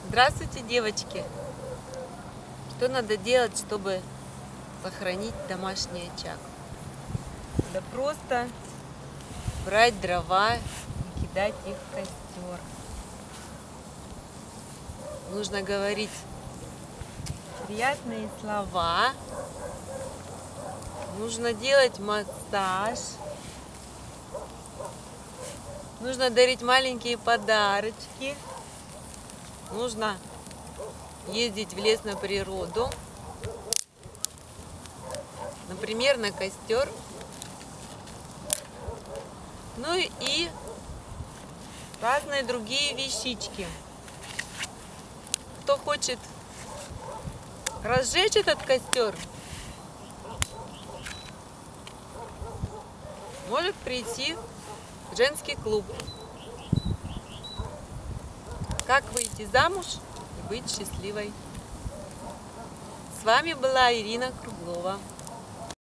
Здравствуйте, девочки! Что надо делать, чтобы сохранить домашний очаг? Да просто брать дрова и кидать их в костер. Нужно говорить приятные слова. Нужно делать массаж. Нужно дарить маленькие подарочки. Нужно ездить в лес, на природу. Например, на костер. Ну и разные другие вещички. Кто хочет разжечь этот костер, может прийти в женский клуб. Как выйти замуж и быть счастливой. С вами была Ирина Круглова.